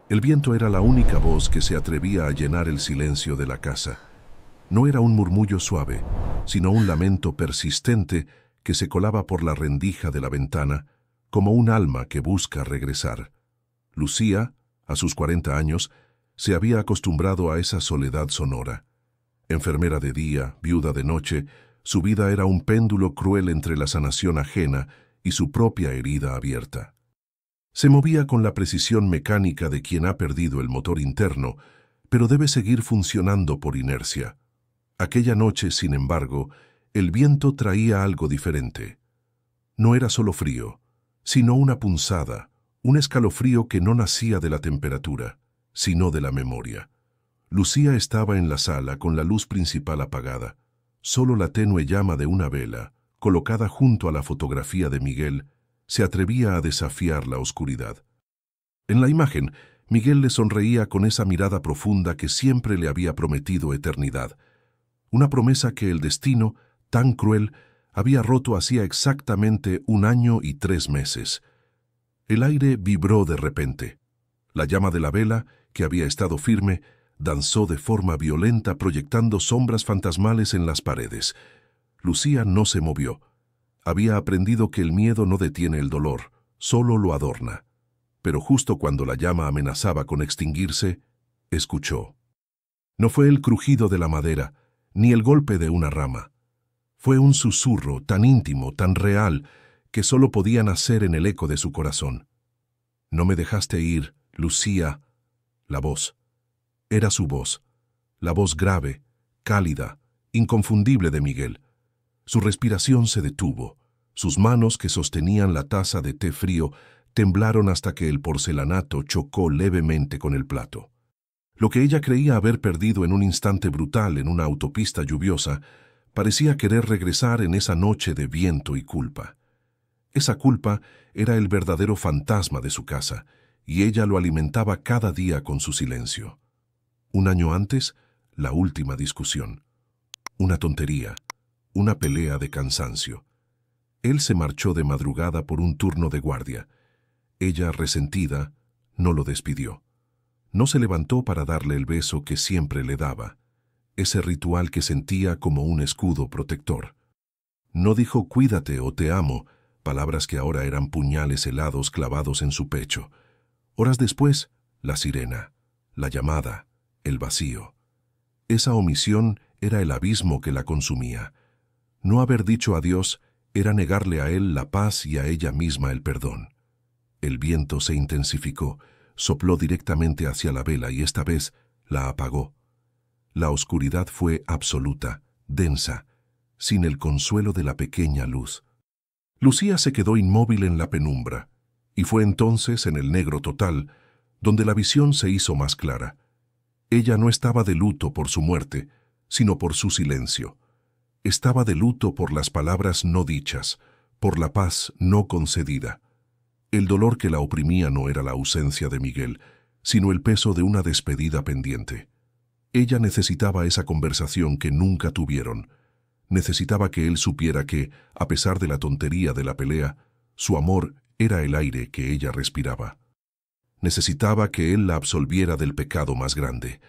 El viento era la única voz que se atrevía a llenar el silencio de la casa. No era un murmullo suave, sino un lamento persistente que se colaba por la rendija de la ventana, como un alma que busca regresar. Lucía, a sus 40 años, se había acostumbrado a esa soledad sonora. Enfermera de día, viuda de noche, su vida era un péndulo cruel entre la sanación ajena y su propia herida abierta. Se movía con la precisión mecánica de quien ha perdido el motor interno, pero debe seguir funcionando por inercia. Aquella noche, sin embargo, el viento traía algo diferente. No era solo frío, sino una punzada, un escalofrío que no nacía de la temperatura, sino de la memoria. Lucía estaba en la sala con la luz principal apagada. Solo la tenue llama de una vela, colocada junto a la fotografía de Miguel, se atrevía a desafiar la oscuridad. En la imagen, Miguel le sonreía con esa mirada profunda que siempre le había prometido eternidad. Una promesa que el destino, tan cruel, había roto hacía exactamente 1 año y 3 meses. El aire vibró de repente. La llama de la vela, que había estado firme, danzó de forma violenta proyectando sombras fantasmales en las paredes. Lucía no se movió. Había aprendido que el miedo no detiene el dolor, solo lo adorna. Pero justo cuando la llama amenazaba con extinguirse, escuchó. No fue el crujido de la madera, ni el golpe de una rama. Fue un susurro tan íntimo, tan real, que solo podía nacer en el eco de su corazón. No me dejaste ir, Lucía. La voz. Era su voz. La voz grave, cálida, inconfundible de Miguel. Su respiración se detuvo. Sus manos que sostenían la taza de té frío temblaron hasta que el porcelanato chocó levemente con el plato. Lo que ella creía haber perdido en un instante brutal en una autopista lluviosa, parecía querer regresar en esa noche de viento y culpa. Esa culpa era el verdadero fantasma de su casa, y ella lo alimentaba cada día con su silencio. 1 año antes, la última discusión. Una tontería, una pelea de cansancio. Él se marchó de madrugada por un turno de guardia. Ella, resentida, no lo despidió. No se levantó para darle el beso que siempre le daba, ese ritual que sentía como un escudo protector. No dijo cuídate o te amo, palabras que ahora eran puñales helados clavados en su pecho. Horas después, la sirena, la llamada, el vacío. Esa omisión era el abismo que la consumía. No haber dicho adiós era negarle a él la paz y a ella misma el perdón. El viento se intensificó, sopló directamente hacia la vela y esta vez la apagó. La oscuridad fue absoluta, densa, sin el consuelo de la pequeña luz. Lucía se quedó inmóvil en la penumbra, y fue entonces en el negro total donde la visión se hizo más clara. Ella no estaba de luto por su muerte, sino por su silencio. Estaba de luto por las palabras no dichas, por la paz no concedida. El dolor que la oprimía no era la ausencia de Miguel, sino el peso de una despedida pendiente. Ella necesitaba esa conversación que nunca tuvieron. Necesitaba que él supiera que, a pesar de la tontería de la pelea, su amor era el aire que ella respiraba. Necesitaba que él la absolviera del pecado más grande,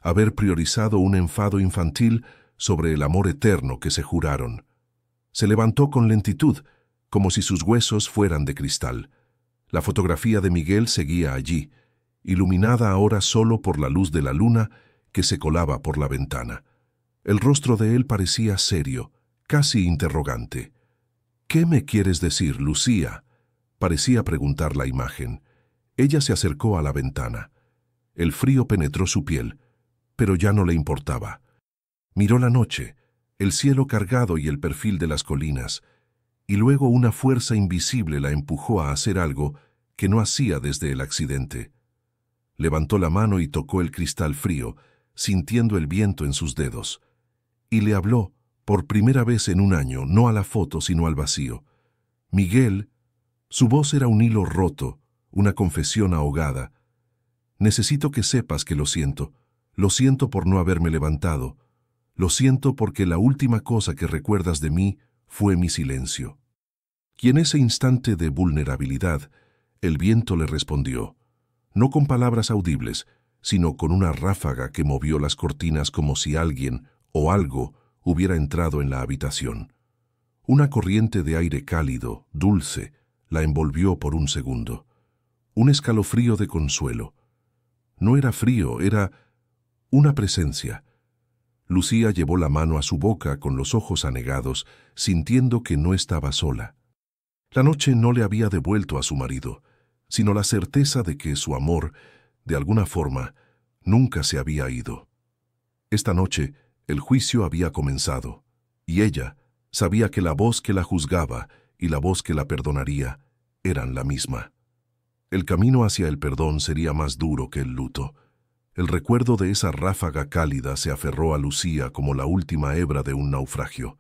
haber priorizado un enfado infantil sobre el amor eterno que se juraron. Se levantó con lentitud, como si sus huesos fueran de cristal. La fotografía de Miguel seguía allí, iluminada ahora solo por la luz de la luna que se colaba por la ventana. El rostro de él parecía serio, casi interrogante. «¿Qué me quieres decir, Lucía?», parecía preguntar la imagen. Ella se acercó a la ventana. El frío penetró su piel, pero ya no le importaba. Miró la noche, el cielo cargado y el perfil de las colinas, y luego una fuerza invisible la empujó a hacer algo que no hacía desde el accidente. Levantó la mano y tocó el cristal frío, sintiendo el viento en sus dedos. Y le habló, por primera vez en 1 año, no a la foto sino al vacío. Miguel, su voz era un hilo roto, una confesión ahogada. Necesito que sepas que lo siento. Lo siento por no haberme levantado. Lo siento porque la última cosa que recuerdas de mí fue mi silencio. Y en ese instante de vulnerabilidad, el viento le respondió. no con palabras audibles, sino con una ráfaga que movió las cortinas como si alguien o algo hubiera entrado en la habitación. Una corriente de aire cálido, dulce, la envolvió por un segundo. Un escalofrío de consuelo. No era frío, era una presencia. Lucía llevó la mano a su boca con los ojos anegados, sintiendo que no estaba sola. La noche no le había devuelto a su marido, sino la certeza de que su amor, de alguna forma, nunca se había ido. Esta noche, el juicio había comenzado, y ella sabía que la voz que la juzgaba y la voz que la perdonaría eran la misma. El camino hacia el perdón sería más duro que el luto. El recuerdo de esa ráfaga cálida se aferró a Lucía como la última hebra de un naufragio.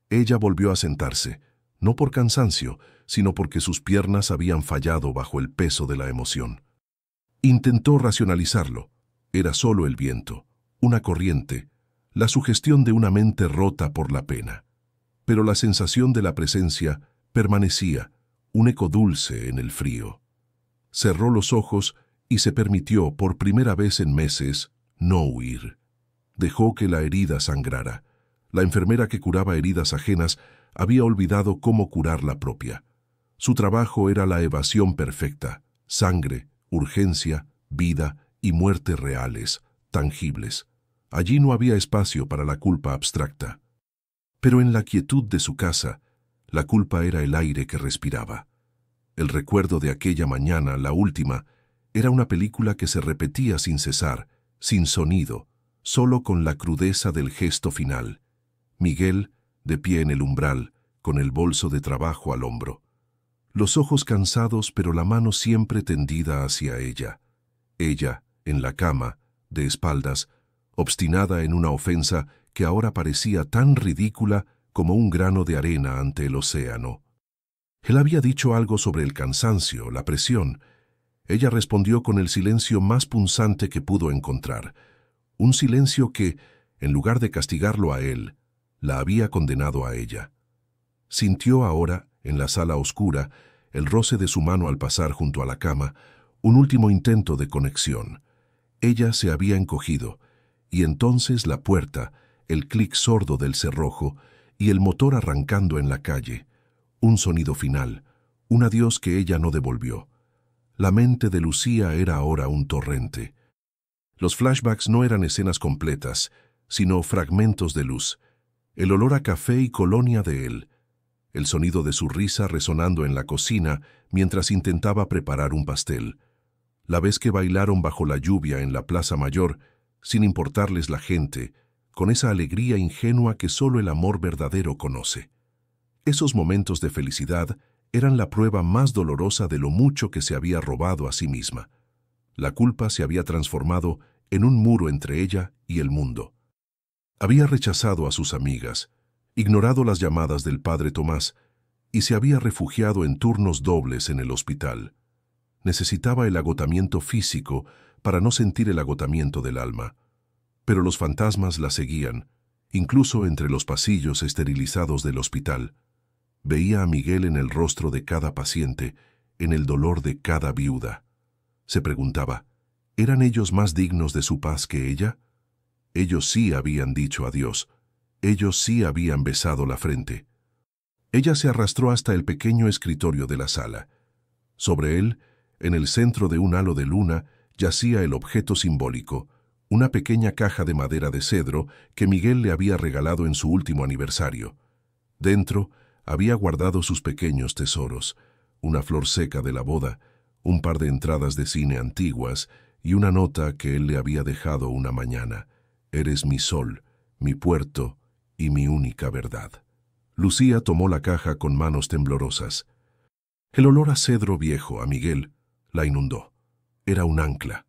Ella volvió a sentarse, no por cansancio, sino porque sus piernas habían fallado bajo el peso de la emoción. Intentó racionalizarlo. Era solo el viento, una corriente, la sugestión de una mente rota por la pena. Pero la sensación de la presencia permanecía, un eco dulce en el frío. Cerró los ojos y se permitió, por primera vez en meses, no huir. Dejó que la herida sangrara. La enfermera que curaba heridas ajenas había olvidado cómo curar la propia. Su trabajo era la evasión perfecta, sangre, urgencia, vida y muerte reales, tangibles. Allí no había espacio para la culpa abstracta. Pero en la quietud de su casa, la culpa era el aire que respiraba. El recuerdo de aquella mañana, la última, era una película que se repetía sin cesar, sin sonido, solo con la crudeza del gesto final. Miguel, de pie en el umbral, con el bolso de trabajo al hombro. Los ojos cansados, pero la mano siempre tendida hacia ella. Ella, en la cama, de espaldas, obstinada en una ofensa que ahora parecía tan ridícula como un grano de arena ante el océano. Él había dicho algo sobre el cansancio, la presión. Ella respondió con el silencio más punzante que pudo encontrar, un silencio que, en lugar de castigarlo a él, la había condenado a ella. Sintió ahora, en la sala oscura, el roce de su mano al pasar junto a la cama, un último intento de conexión. Ella se había encogido, y entonces la puerta, el clic sordo del cerrojo y el motor arrancando en la calle. Un sonido final, un adiós que ella no devolvió. La mente de Lucía era ahora un torrente. Los flashbacks no eran escenas completas, sino fragmentos de luz. El olor a café y colonia de él. El sonido de su risa resonando en la cocina mientras intentaba preparar un pastel. La vez que bailaron bajo la lluvia en la Plaza Mayor, sin importarles la gente, con esa alegría ingenua que solo el amor verdadero conoce. Esos momentos de felicidad eran la prueba más dolorosa de lo mucho que se había robado a sí misma. La culpa se había transformado en un muro entre ella y el mundo. Había rechazado a sus amigas, ignorado las llamadas del padre Tomás y se había refugiado en turnos dobles en el hospital. Necesitaba el agotamiento físico para no sentir el agotamiento del alma. Pero los fantasmas la seguían, incluso entre los pasillos esterilizados del hospital. Veía a Miguel en el rostro de cada paciente, en el dolor de cada viuda. Se preguntaba, ¿eran ellos más dignos de su paz que ella? Ellos sí habían dicho adiós. Ellos sí habían besado la frente. Ella se arrastró hasta el pequeño escritorio de la sala. Sobre él, en el centro de un halo de luna, yacía el objeto simbólico, una pequeña caja de madera de cedro que Miguel le había regalado en su último aniversario. Dentro, había guardado sus pequeños tesoros, una flor seca de la boda, un par de entradas de cine antiguas y una nota que él le había dejado una mañana. Eres mi sol, mi puerto y mi única verdad. Lucía tomó la caja con manos temblorosas. El olor a cedro viejo, a Miguel, la inundó. Era un ancla.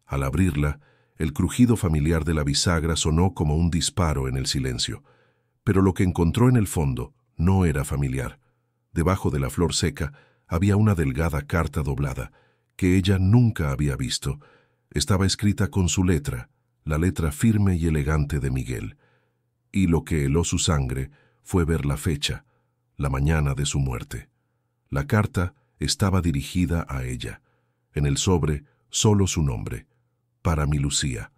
Al abrirla, el crujido familiar de la bisagra sonó como un disparo en el silencio. Pero lo que encontró en el fondo no era familiar. Debajo de la flor seca había una delgada carta doblada, que ella nunca había visto. Estaba escrita con su letra, la letra firme y elegante de Miguel. Y lo que heló su sangre fue ver la fecha, la mañana de su muerte. La carta estaba dirigida a ella. En el sobre, solo su nombre, para mi Lucía.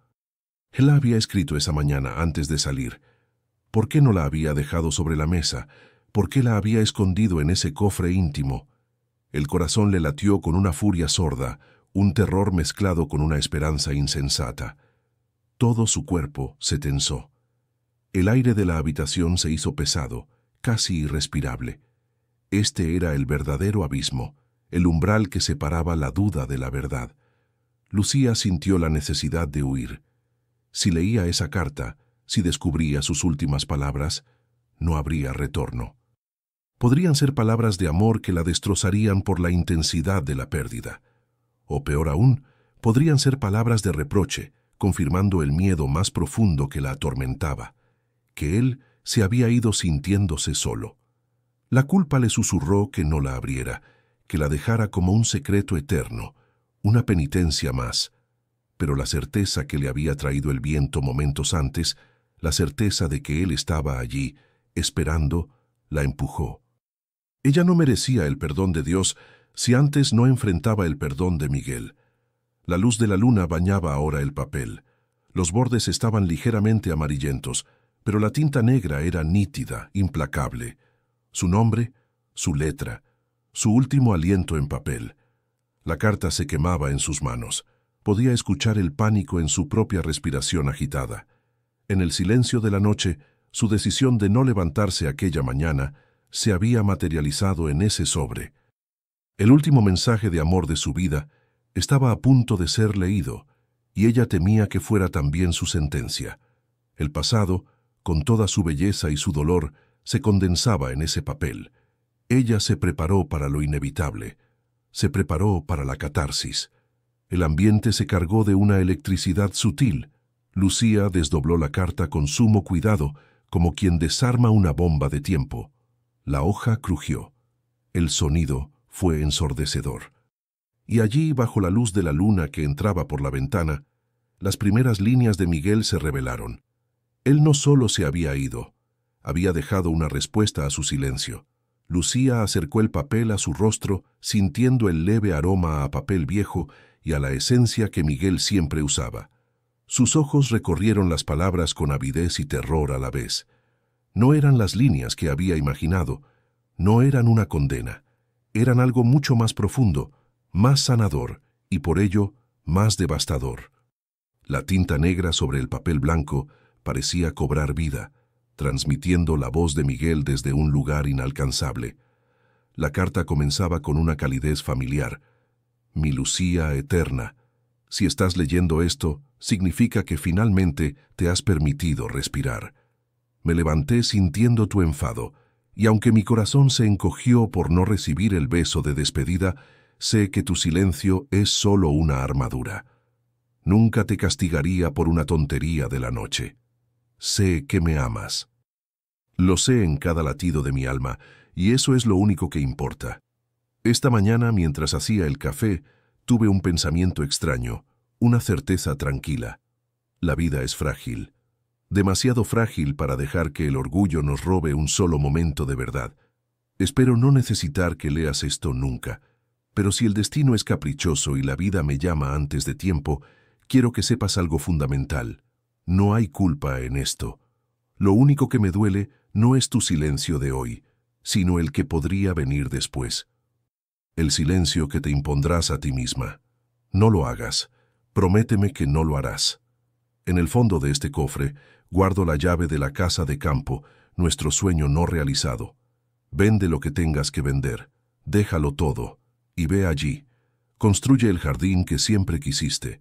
Él la había escrito esa mañana antes de salir. ¿Por qué no la había dejado sobre la mesa? ¿Por qué la había escondido en ese cofre íntimo? El corazón le latió con una furia sorda, un terror mezclado con una esperanza insensata. Todo su cuerpo se tensó. El aire de la habitación se hizo pesado, casi irrespirable. Este era el verdadero abismo, el umbral que separaba la duda de la verdad. Lucía sintió la necesidad de huir. Si leía esa carta, si descubría sus últimas palabras, no habría retorno. Podrían ser palabras de amor que la destrozarían por la intensidad de la pérdida. O peor aún, podrían ser palabras de reproche, confirmando el miedo más profundo que la atormentaba, que él se había ido sintiéndose solo. La culpa le susurró que no la abriera, que la dejara como un secreto eterno, una penitencia más. Pero la certeza que le había traído el viento momentos antes, la certeza de que él estaba allí, esperando, la empujó. Ella no merecía el perdón de Dios si antes no enfrentaba el perdón de Miguel. La luz de la luna bañaba ahora el papel. Los bordes estaban ligeramente amarillentos, pero la tinta negra era nítida, implacable. Su nombre, su letra, su último aliento en papel. La carta se quemaba en sus manos. Podía escuchar el pánico en su propia respiración agitada. En el silencio de la noche, su decisión de no levantarse aquella mañana se había materializado en ese sobre. El último mensaje de amor de su vida estaba a punto de ser leído, y ella temía que fuera también su sentencia. El pasado, con toda su belleza y su dolor, se condensaba en ese papel. Ella se preparó para lo inevitable, se preparó para la catarsis. El ambiente se cargó de una electricidad sutil. Lucía desdobló la carta con sumo cuidado, como quien desarma una bomba de tiempo. La hoja crujió. El sonido fue ensordecedor. Y allí, bajo la luz de la luna que entraba por la ventana, las primeras líneas de Miguel se revelaron. Él no solo se había ido, había dejado una respuesta a su silencio. Lucía acercó el papel a su rostro, sintiendo el leve aroma a papel viejo y a la esencia que Miguel siempre usaba. Sus ojos recorrieron las palabras con avidez y terror a la vez. No eran las líneas que había imaginado, no eran una condena, eran algo mucho más profundo, más sanador y por ello más devastador. La tinta negra sobre el papel blanco parecía cobrar vida, transmitiendo la voz de Miguel desde un lugar inalcanzable. La carta comenzaba con una calidez familiar. Mi Lucía eterna, si estás leyendo esto, significa que finalmente te has permitido respirar. Me levanté sintiendo tu enfado, y aunque mi corazón se encogió por no recibir el beso de despedida, sé que tu silencio es solo una armadura. Nunca te castigaría por una tontería de la noche. Sé que me amas. Lo sé en cada latido de mi alma, y eso es lo único que importa. Esta mañana, mientras hacía el café, tuve un pensamiento extraño, una certeza tranquila. La vida es frágil, demasiado frágil para dejar que el orgullo nos robe un solo momento de verdad. Espero no necesitar que leas esto nunca, pero si el destino es caprichoso y la vida me llama antes de tiempo, quiero que sepas algo fundamental. No hay culpa en esto. Lo único que me duele no es tu silencio de hoy, sino el que podría venir después. El silencio que te impondrás a ti misma. No lo hagas. Prométeme que no lo harás. En el fondo de este cofre guardo la llave de la casa de campo, nuestro sueño no realizado. Vende lo que tengas que vender, déjalo todo, y ve allí. Construye el jardín que siempre quisiste.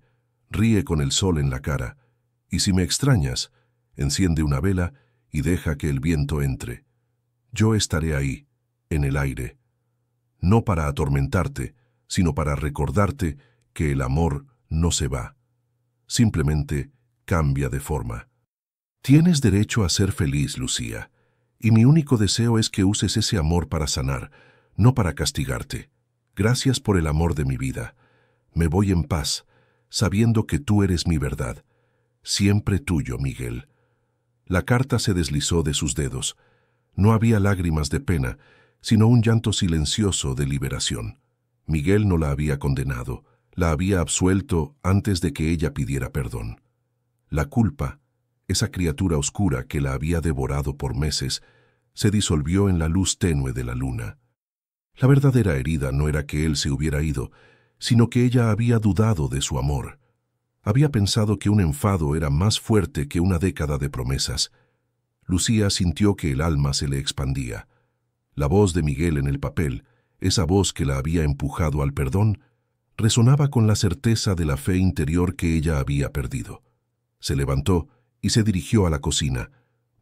Ríe con el sol en la cara. Y si me extrañas, enciende una vela y deja que el viento entre. Yo estaré ahí, en el aire. No para atormentarte, sino para recordarte que el amor no se va. Simplemente cambia de forma. Tienes derecho a ser feliz, Lucía, y mi único deseo es que uses ese amor para sanar, no para castigarte. Gracias por el amor de mi vida. Me voy en paz, sabiendo que tú eres mi verdad. Siempre tuyo, Miguel. La carta se deslizó de sus dedos. No había lágrimas de pena, sino un llanto silencioso de liberación. Miguel no la había condenado, la había absuelto antes de que ella pidiera perdón. La culpa, esa criatura oscura que la había devorado por meses, se disolvió en la luz tenue de la luna. La verdadera herida no era que él se hubiera ido, sino que ella había dudado de su amor. Había pensado que un enfado era más fuerte que una década de promesas. Lucía sintió que el alma se le expandía. La voz de Miguel en el papel, esa voz que la había empujado al perdón, resonaba con la certeza de la fe interior que ella había perdido. Se levantó y se dirigió a la cocina,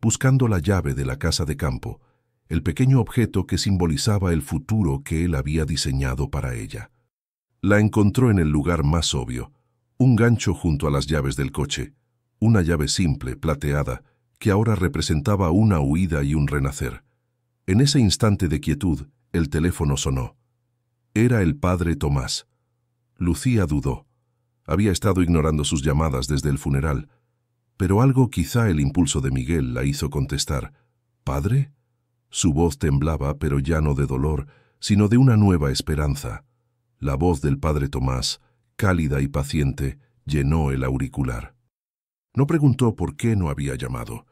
buscando la llave de la casa de campo, el pequeño objeto que simbolizaba el futuro que él había diseñado para ella. La encontró en el lugar más obvio, un gancho junto a las llaves del coche, una llave simple, plateada, que ahora representaba una huida y un renacer. En ese instante de quietud, el teléfono sonó. Era el padre Tomás. Lucía dudó. Había estado ignorando sus llamadas desde el funeral, pero algo, quizá el impulso de Miguel, la hizo contestar. ¿Padre? Su voz temblaba, pero ya no de dolor, sino de una nueva esperanza. La voz del padre Tomás, cálida y paciente, llenó el auricular. No preguntó por qué no había llamado.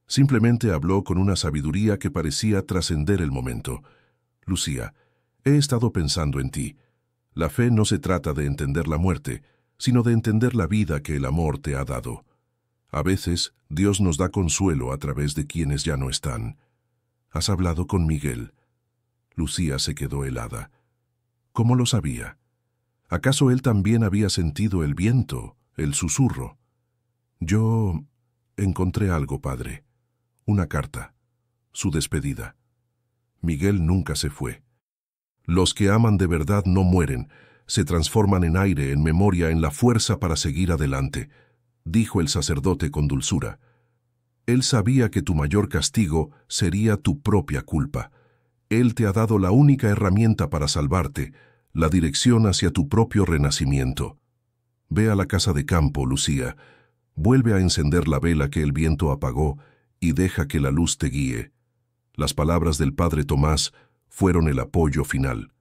Simplemente habló con una sabiduría que parecía trascender el momento. Lucía, he estado pensando en ti. La fe no se trata de entender la muerte, sino de entender la vida que el amor te ha dado. A veces, Dios nos da consuelo a través de quienes ya no están. ¿Has hablado con Miguel? Lucía se quedó helada. ¿Cómo lo sabía? ¿Acaso él también había sentido el viento, el susurro? Yo encontré algo, padre. Una carta. Su despedida. Miguel nunca se fue. Los que aman de verdad no mueren, se transforman en aire, en memoria, en la fuerza para seguir adelante, dijo el sacerdote con dulzura. Él sabía que tu mayor castigo sería tu propia culpa. Él te ha dado la única herramienta para salvarte, la dirección hacia tu propio renacimiento. Ve a la casa de campo, Lucía. Vuelve a encender la vela que el viento apagó y deja que la luz te guíe. Las palabras del padre Tomás fueron el apoyo final.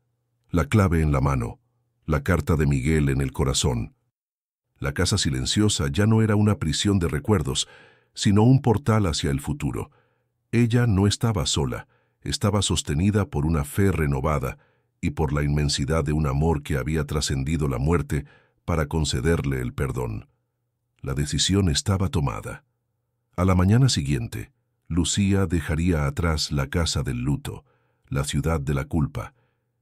La clave en la mano, la carta de Miguel en el corazón. La casa silenciosa ya no era una prisión de recuerdos, sino un portal hacia el futuro. Ella no estaba sola, estaba sostenida por una fe renovada y por la inmensidad de un amor que había trascendido la muerte para concederle el perdón. La decisión estaba tomada. A la mañana siguiente, Lucía dejaría atrás la casa del luto, la ciudad de la culpa,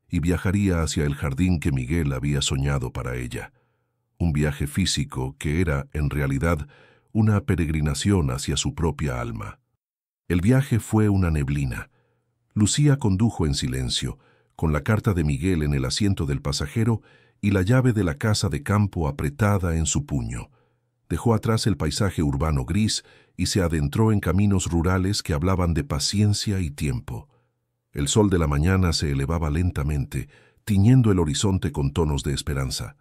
y viajaría hacia el jardín que Miguel había soñado para ella. Un viaje físico que era, en realidad, una peregrinación hacia su propia alma. El viaje fue una neblina. Lucía condujo en silencio, con la carta de Miguel en el asiento del pasajero y la llave de la casa de campo apretada en su puño. Dejó atrás el paisaje urbano gris y se adentró en caminos rurales que hablaban de paciencia y tiempo. El sol de la mañana se elevaba lentamente, tiñendo el horizonte con tonos de esperanza.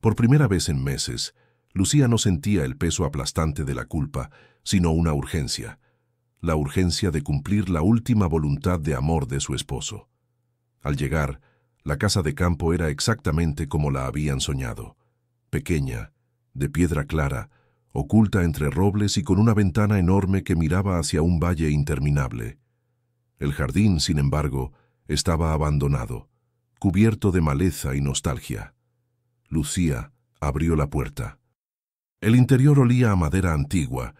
Por primera vez en meses, Lucía no sentía el peso aplastante de la culpa, sino una urgencia. La urgencia de cumplir la última voluntad de amor de su esposo. Al llegar, la casa de campo era exactamente como la habían soñado. Pequeña, de piedra clara, oculta entre robles y con una ventana enorme que miraba hacia un valle interminable. El jardín, sin embargo, estaba abandonado, cubierto de maleza y nostalgia. Lucía abrió la puerta. El interior olía a madera antigua,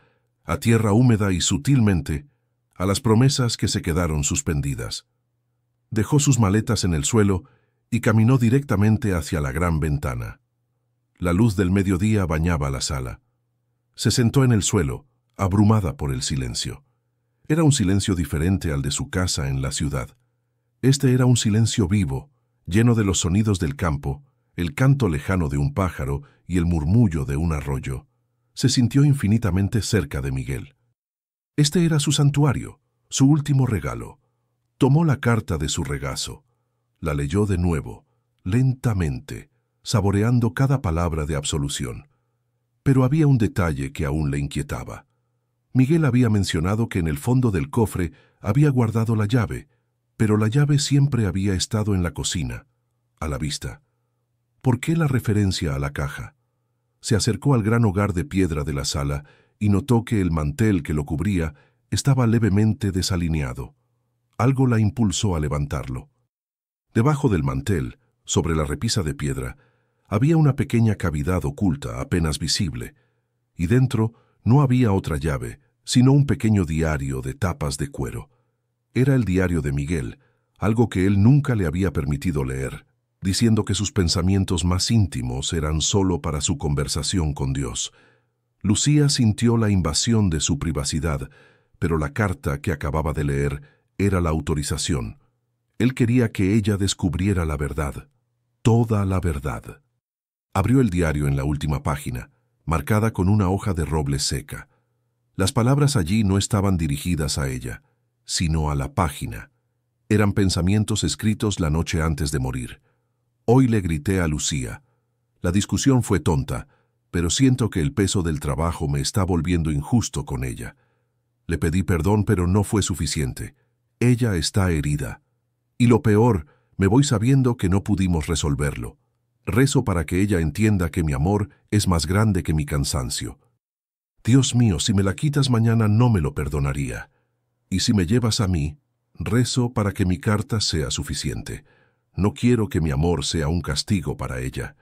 a tierra húmeda y sutilmente a las promesas que se quedaron suspendidas. Dejó sus maletas en el suelo y caminó directamente hacia la gran ventana. La luz del mediodía bañaba la sala. Se sentó en el suelo, abrumada por el silencio. Era un silencio diferente al de su casa en la ciudad. Este era un silencio vivo, lleno de los sonidos del campo, el canto lejano de un pájaro y el murmullo de un arroyo. Se sintió infinitamente cerca de Miguel. Este era su santuario, su último regalo. Tomó la carta de su regazo. La leyó de nuevo, lentamente, saboreando cada palabra de absolución. Pero había un detalle que aún le inquietaba. Miguel había mencionado que en el fondo del cofre había guardado la llave, pero la llave siempre había estado en la cocina, a la vista. ¿Por qué la referencia a la caja? Se acercó al gran hogar de piedra de la sala y notó que el mantel que lo cubría estaba levemente desalineado. Algo la impulsó a levantarlo. Debajo del mantel, sobre la repisa de piedra, había una pequeña cavidad oculta apenas visible, y dentro no había otra llave, sino un pequeño diario de tapas de cuero. Era el diario de Miguel, algo que él nunca le había permitido leer, diciendo que sus pensamientos más íntimos eran solo para su conversación con Dios. Lucía sintió la invasión de su privacidad, pero la carta que acababa de leer era la autorización. Él quería que ella descubriera la verdad, toda la verdad. Abrió el diario en la última página, marcada con una hoja de roble seca. Las palabras allí no estaban dirigidas a ella, sino a la página. Eran pensamientos escritos la noche antes de morir. Hoy le grité a Lucía. La discusión fue tonta, pero siento que el peso del trabajo me está volviendo injusto con ella. Le pedí perdón, pero no fue suficiente. Ella está herida. Y lo peor, me voy sabiendo que no pudimos resolverlo. Rezo para que ella entienda que mi amor es más grande que mi cansancio. Dios mío, si me la quitas mañana no me lo perdonaría. Y si me llevas a mí, rezo para que mi carta sea suficiente. No quiero que mi amor sea un castigo para ella.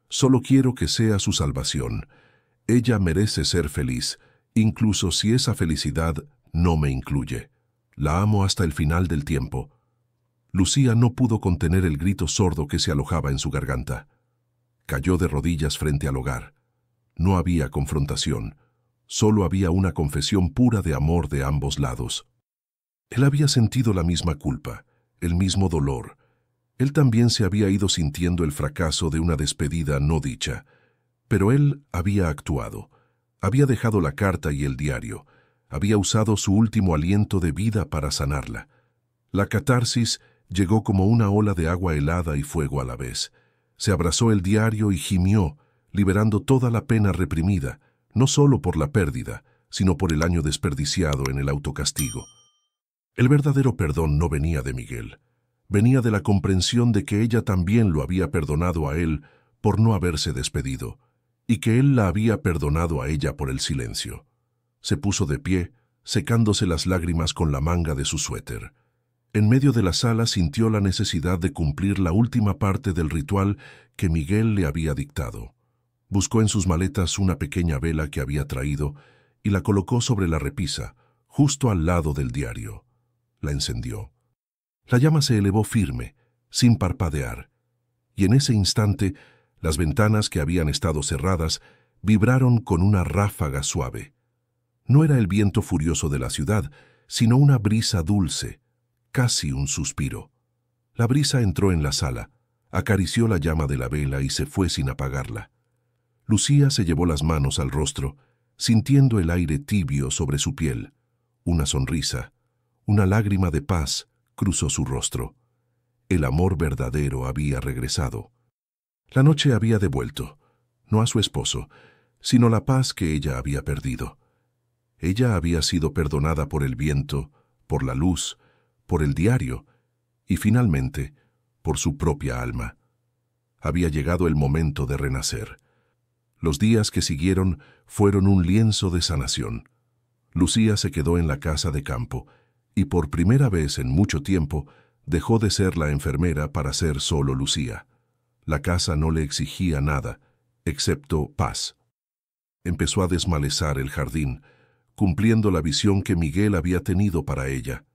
Solo quiero que sea su salvación. Ella merece ser feliz, incluso si esa felicidad no me incluye. La amo hasta el final del tiempo. Lucía no pudo contener el grito sordo que se alojaba en su garganta. Cayó de rodillas frente al hogar. No había confrontación. Solo había una confesión pura de amor de ambos lados. Él había sentido la misma culpa, el mismo dolor. Él también se había ido sintiendo el fracaso de una despedida no dicha. Pero él había actuado. Había dejado la carta y el diario. Había usado su último aliento de vida para sanarla. La catarsis llegó como una ola de agua helada y fuego a la vez. Se abrazó el diario y gimió, liberando toda la pena reprimida, no solo por la pérdida, sino por el año desperdiciado en el autocastigo. El verdadero perdón no venía de Miguel. Venía de la comprensión de que ella también lo había perdonado a él por no haberse despedido, y que él la había perdonado a ella por el silencio. Se puso de pie, secándose las lágrimas con la manga de su suéter. En medio de la sala sintió la necesidad de cumplir la última parte del ritual que Miguel le había dictado. Buscó en sus maletas una pequeña vela que había traído y la colocó sobre la repisa, justo al lado del diario. La encendió. La llama se elevó firme, sin parpadear, y en ese instante las ventanas que habían estado cerradas vibraron con una ráfaga suave. No era el viento furioso de la ciudad, sino una brisa dulce, casi un suspiro. La brisa entró en la sala, acarició la llama de la vela y se fue sin apagarla. Lucía se llevó las manos al rostro, sintiendo el aire tibio sobre su piel. Una sonrisa, una lágrima de paz cruzó su rostro. El amor verdadero había regresado. La noche había devuelto, no a su esposo, sino la paz que ella había perdido. Ella había sido perdonada por el viento, por la luz, por el diario y, finalmente, por su propia alma. Había llegado el momento de renacer. Los días que siguieron fueron un lienzo de sanación. Lucía se quedó en la casa de campo y por primera vez en mucho tiempo dejó de ser la enfermera para ser solo Lucía. La casa no le exigía nada, excepto paz. Empezó a desmalezar el jardín, cumpliendo la visión que Miguel había tenido para ella.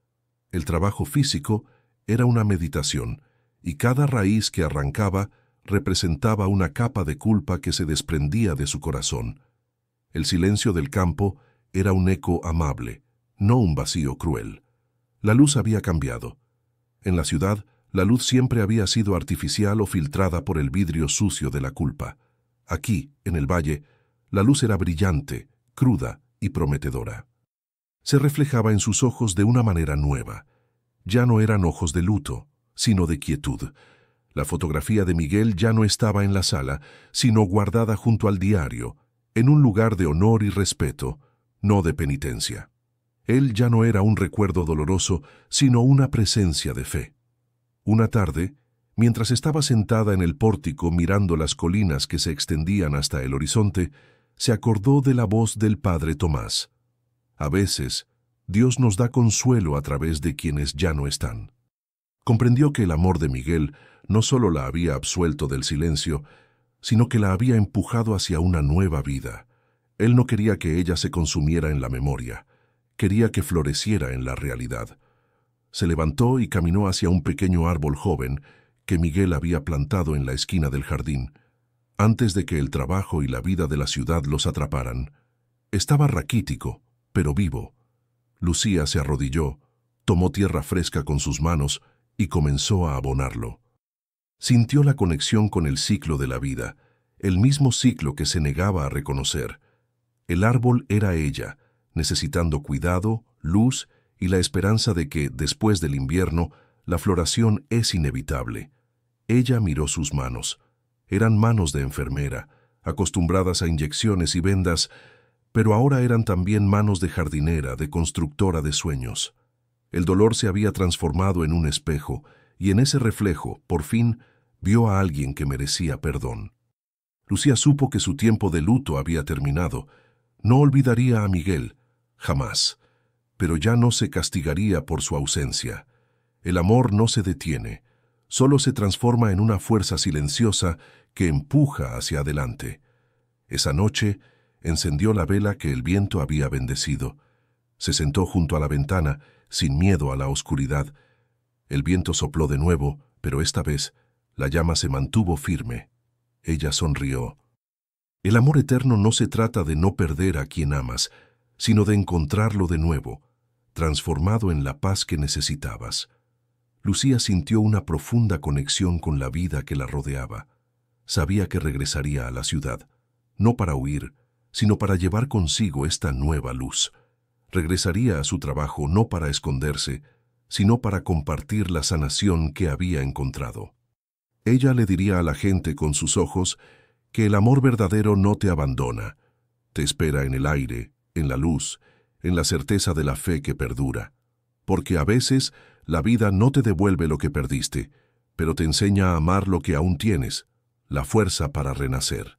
El trabajo físico era una meditación, y cada raíz que arrancaba representaba una capa de culpa que se desprendía de su corazón. El silencio del campo era un eco amable, no un vacío cruel. La luz había cambiado. En la ciudad, la luz siempre había sido artificial o filtrada por el vidrio sucio de la culpa. Aquí, en el valle, la luz era brillante, cruda y prometedora. Se reflejaba en sus ojos de una manera nueva. Ya no eran ojos de luto, sino de quietud. La fotografía de Miguel ya no estaba en la sala, sino guardada junto al diario, en un lugar de honor y respeto, no de penitencia. Él ya no era un recuerdo doloroso, sino una presencia de fe. Una tarde, Mientras estaba sentada en el pórtico mirando las colinas que se extendían hasta el horizonte, se acordó de la voz del padre Tomás. A veces, Dios nos da consuelo a través de quienes ya no están. Comprendió que el amor de Miguel no solo la había absuelto del silencio, sino que la había empujado hacia una nueva vida. Él no quería que ella se consumiera en la memoria, quería que floreciera en la realidad. Se levantó y caminó hacia un pequeño árbol joven que Miguel había plantado en la esquina del jardín, antes de que el trabajo y la vida de la ciudad los atraparan. Estaba raquítico, pero vivo. Lucía se arrodilló, tomó tierra fresca con sus manos y comenzó a abonarlo. Sintió la conexión con el ciclo de la vida, el mismo ciclo que se negaba a reconocer. El árbol era ella, necesitando cuidado, luz y la esperanza de que, después del invierno, la floración es inevitable. Ella miró sus manos. Eran manos de enfermera, acostumbradas a inyecciones y vendas, pero ahora eran también manos de jardinera, de constructora de sueños. El dolor se había transformado en un espejo, y en ese reflejo, por fin, vio a alguien que merecía perdón. Lucía supo que su tiempo de luto había terminado. No olvidaría a Miguel, jamás, pero ya no se castigaría por su ausencia. El amor no se detiene, solo se transforma en una fuerza silenciosa que empuja hacia adelante. Esa noche, encendió la vela que el viento había bendecido. Se sentó junto a la ventana, sin miedo a la oscuridad. El viento sopló de nuevo, pero esta vez la llama se mantuvo firme. Ella sonrió. El amor eterno no se trata de no perder a quien amas, sino de encontrarlo de nuevo, transformado en la paz que necesitabas. Lucía sintió una profunda conexión con la vida que la rodeaba. Sabía que regresaría a la ciudad, no para huir, sino para llevar consigo esta nueva luz. Regresaría a su trabajo no para esconderse, sino para compartir la sanación que había encontrado. Ella le diría a la gente con sus ojos que el amor verdadero no te abandona, te espera en el aire, en la luz, en la certeza de la fe que perdura. Porque a veces la vida no te devuelve lo que perdiste, pero te enseña a amar lo que aún tienes, la fuerza para renacer.